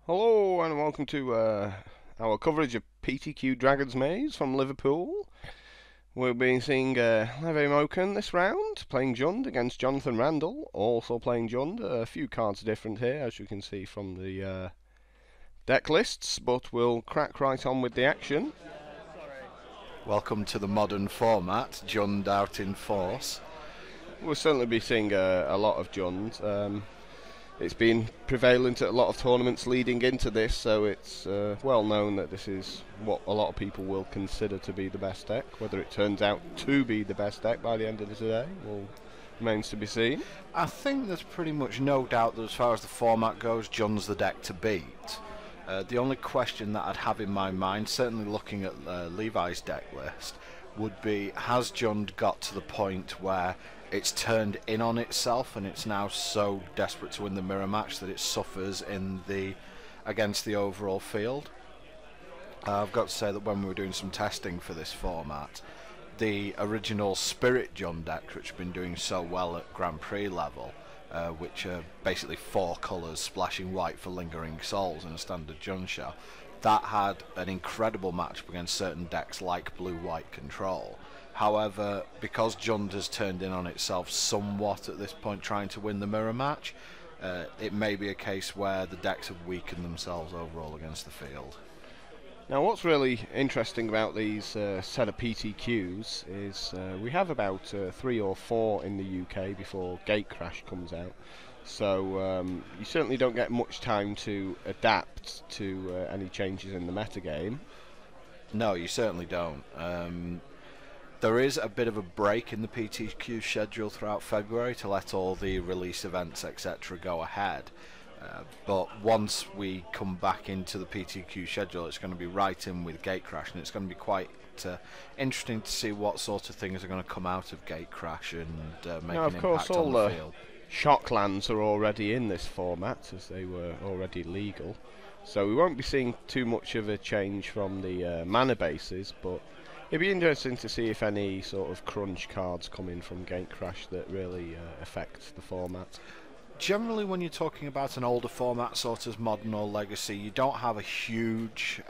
Hello and welcome to our coverage of PTQ Dragon's Maze from Liverpool. We'll be seeing Levi Mochan this round, playing Jund against Jonathan Randle, also playing Jund. A few cards different here, as you can see from the deck lists, but we'll crack right on with the action. Welcome to the modern format, Jund out in force. We'll certainly be seeing a lot of Jund. It's been prevalent at a lot of tournaments leading into this, so it's well known that this is what a lot of people will consider to be the best deck. Whether it turns out to be the best deck by the end of the day remains to be seen. I think there's pretty much no doubt that as far as the format goes, Jund's the deck to beat. The only question that I'd have in my mind, certainly looking at Levi's deck list, would be, has Jund got to the point where it's turned in on itself and it's now so desperate to win the mirror match that it suffers against the overall field? I've got to say that when we were doing some testing for this format, the original Spirit Jund decks, which have been doing so well at Grand Prix level, which are basically 4 colours splashing white for Lingering Souls in a standard Jund shell, that had an incredible matchup against certain decks like Blue-White Control. However, because Jund has turned in on itself somewhat at this point trying to win the mirror match, it may be a case where the decks have weakened themselves overall against the field. Now what's really interesting about these set of PTQs is we have about 3 or 4 in the UK before Gate Crash comes out. So you certainly don't get much time to adapt to any changes in the metagame. No, you certainly don't. There is a bit of a break in the PTQ schedule throughout February to let all the release events etc. go ahead. But once we come back into the PTQ schedule, it's going to be right in with Gate Crash, and it's going to be quite interesting to see what sort of things are going to come out of Gate Crash and make an impact on the field. Shocklands are already in this format, as they were already legal, so we won't be seeing too much of a change from the mana bases, but it'd be interesting to see if any sort of crunch cards come in from Gate Crash that really affect the format. Generally, when you're talking about an older format, sort of Modern or Legacy, you don't have a huge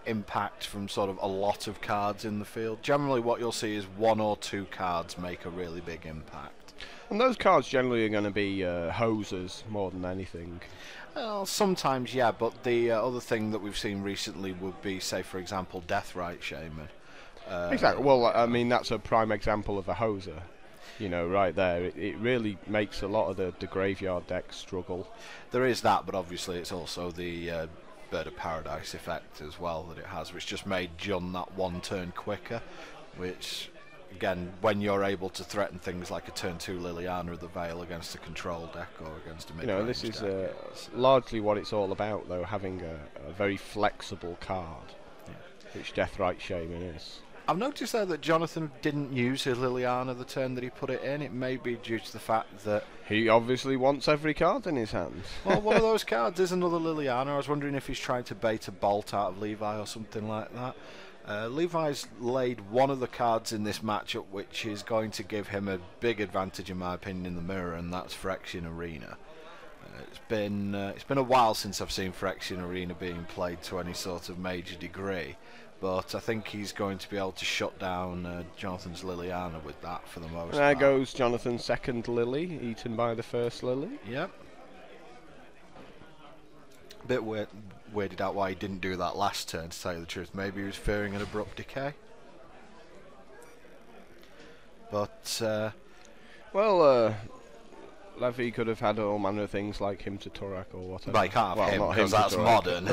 impact from sort of a lot of cards in the field. Generally, what you'll see is 1 or 2 cards make a really big impact. And those cards generally are going to be hosers more than anything. Well, sometimes, yeah, but the other thing that we've seen recently would be, say, for example, Deathrite Shaman. Exactly. Well, I mean, that's a prime example of a hoser. You know, right there, it really makes a lot of the graveyard decks struggle. There is that, but obviously it's also the Bird of Paradise effect as well that it has, which just made Jund that 1 turn quicker, which, again, when you're able to threaten things like a turn 2 Liliana of the Veil against a control deck or against a mid-range deck. You know, this is largely what it's all about, though, having a very flexible card, which Deathrite Shaman is. I've noticed there that Jonathan didn't use his Liliana the turn that he put it in. It may be due to the fact that he obviously wants every card in his hand. Well, one of those cards is another Liliana. I was wondering if he's trying to bait a bolt out of Levi or something like that. Levi's laid one of the cards in this matchup which is going to give him a big advantage in my opinion in the mirror, and that's Phyrexian Arena. It's been a while since I've seen Phyrexian Arena being played to any sort of major degree, but I think he's going to be able to shut down Jonathan's Liliana with that for the most part. There goes Jonathan's second Lily, eaten by the first Lily. Yep. A bit weirded out why he didn't do that last turn, to tell you the truth. Maybe he was fearing an abrupt decay. But, Levi could have had all manner of things like him to Torak or whatever. But he can't have him, because that's modern.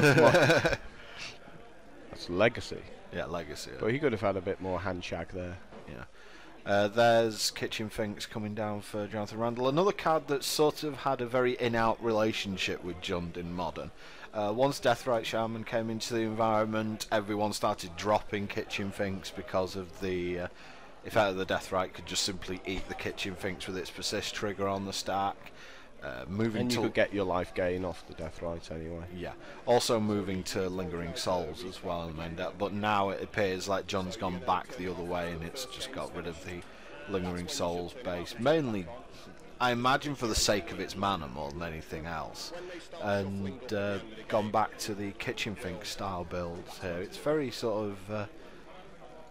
That's Legacy. Yeah, Legacy. Yeah. But he could have had a bit more handshag there. Yeah. There's Kitchen Finks coming down for Jonathan Randle. Another card that sort of had a very in-out relationship with Jund in Modern. Once Deathrite Shaman came into the environment, everyone started dropping Kitchen Finks because of the effect that the Deathrite could just simply eat the Kitchen Finks with its persist trigger on the stack. And you could get your life gain off the Deathrite anyway. Yeah. Also moving to Lingering Souls as well, but now it appears like John's gone back the other way and it's just got rid of the Lingering Souls base. Mainly I imagine for the sake of its mana more than anything else, and gone back to the kitchen sink style builds here. It's very sort of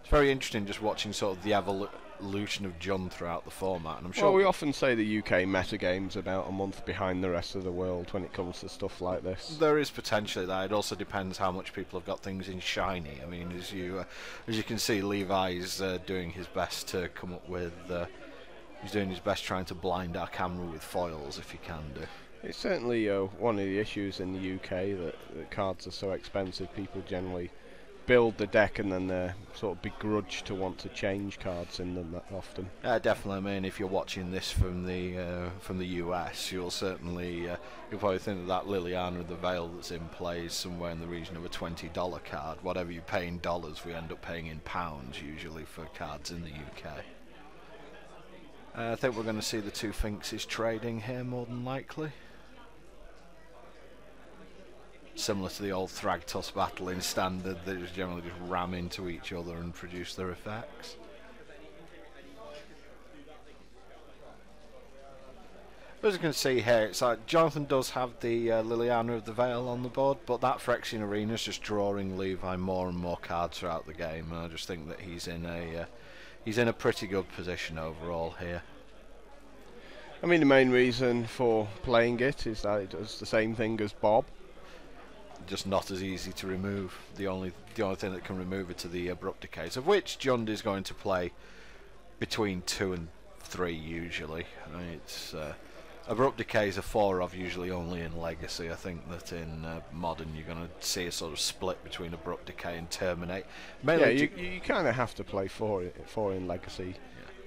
it's very interesting just watching sort of the evolution of Jund throughout the format. And I'm sure. Well, we often say the UK metagame's about a month behind the rest of the world when it comes to stuff like this. There is potentially that. It also depends how much people have got things in shiny. I mean, as you can see, Levi's doing his best to come up with. He's doing his best trying to blind our camera with foils, if he can do. It's certainly one of the issues in the UK that cards are so expensive. People generally build the deck and then they're sort of begrudged to want to change cards in them that often. Definitely. I mean, if you're watching this from the US, you'll probably think that Liliana of the Veil that's in play is somewhere in the region of a $20 card. Whatever you pay in dollars, we end up paying in pounds usually for cards in the UK. I think we're going to see the two Finxes trading here more than likely. Similar to the old Thragtusk battle in Standard, they just generally just ram into each other and produce their effects. As you can see here, it's like Jonathan does have the Liliana of the Veil on the board, but that Phyrexian Arena is just drawing Levi more and more cards throughout the game, and I just think that he's in a pretty good position overall here. I mean, the main reason for playing it is that it does the same thing as Bob. Just not as easy to remove. The only thing that can remove it are the abrupt decays, of which Jund is going to play between 2 and 3 usually. I mean, it's abrupt decays are 4 of usually only in Legacy. I think that in Modern you're going to see a sort of split between abrupt decay and terminate. Mainly you kind of have to play 4 in Legacy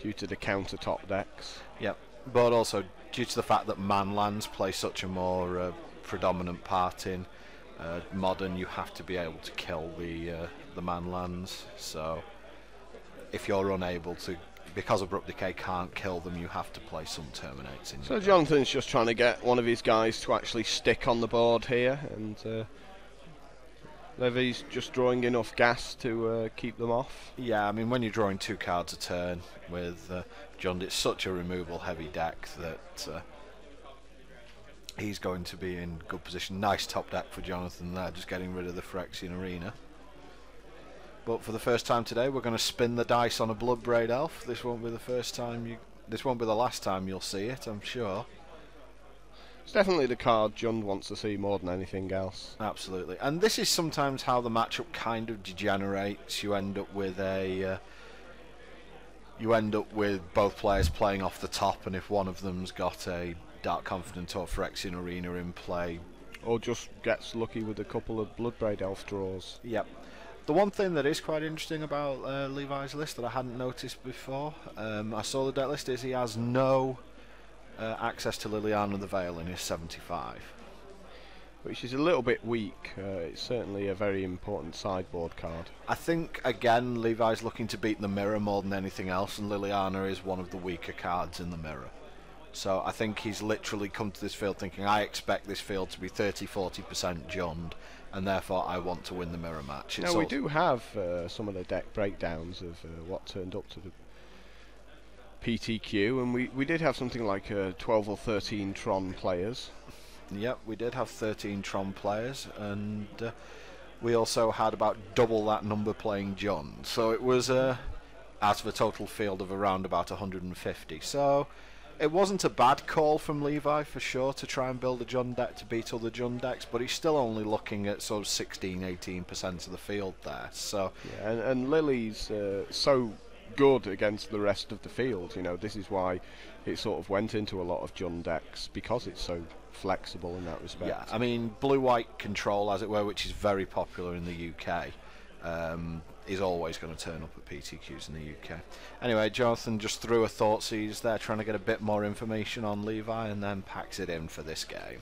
due to the counter top decks. Yep, but also due to the fact that manlands play such a more predominant part in Modern, you have to be able to kill the manlands. So if you're unable to, because Abrupt Decay can't kill them, you have to play some terminates in. So Jonathan's just trying to get one of his guys to actually stick on the board here, and Levy's just drawing enough gas to keep them off. Yeah, I mean, when you're drawing 2 cards a turn with Jund, it's such a removal heavy deck that he's going to be in good position. Nice top deck for Jonathan there, just getting rid of the Phyrexian Arena. But for the first time today, we're going to spin the dice on a Bloodbraid Elf. This won't be the first time this won't be the last time you'll see it, I'm sure. It's definitely the card Jund wants to see more than anything else. Absolutely, and this is sometimes how the matchup kind of degenerates. You end up with both players playing off the top, and if one of them's got a Dark Confidant or Phyrexian Arena in play, or just gets lucky with a couple of Bloodbraid Elf draws. Yep. The one thing that is quite interesting about Levi's list that I hadn't noticed before, I saw the deck list, is he has no access to Liliana the Veil in his 75. Which is a little bit weak. It's certainly a very important sideboard card. I think, again, Levi's looking to beat the mirror more than anything else, and Liliana is one of the weaker cards in the mirror. So I think he's literally come to this field thinking, I expect this field to be 30-40% Jund, and therefore I want to win the mirror match. Now we do have some of the deck breakdowns of what turned up to the PTQ, and we did have something like 12 or 13 Tron players. Yep, we did have 13 Tron players, and we also had about double that number playing Jund. So it was out of a total field of around about 150. So it wasn't a bad call from Levi for sure to try and build a Jund deck to beat other Jund decks, but he's still only looking at sort of 16-18% of the field there. So yeah, and Lily's so good against the rest of the field. You know, this is why it sort of went into a lot of Jund decks, because it's so flexible in that respect. Yeah, I mean, blue-white control, as it were, which is very popular in the UK, is always going to turn up at PTQs in the UK. Anyway, Jonathan just threw a Thoughtseize there, trying to get a bit more information on Levi, and then packs it in for this game.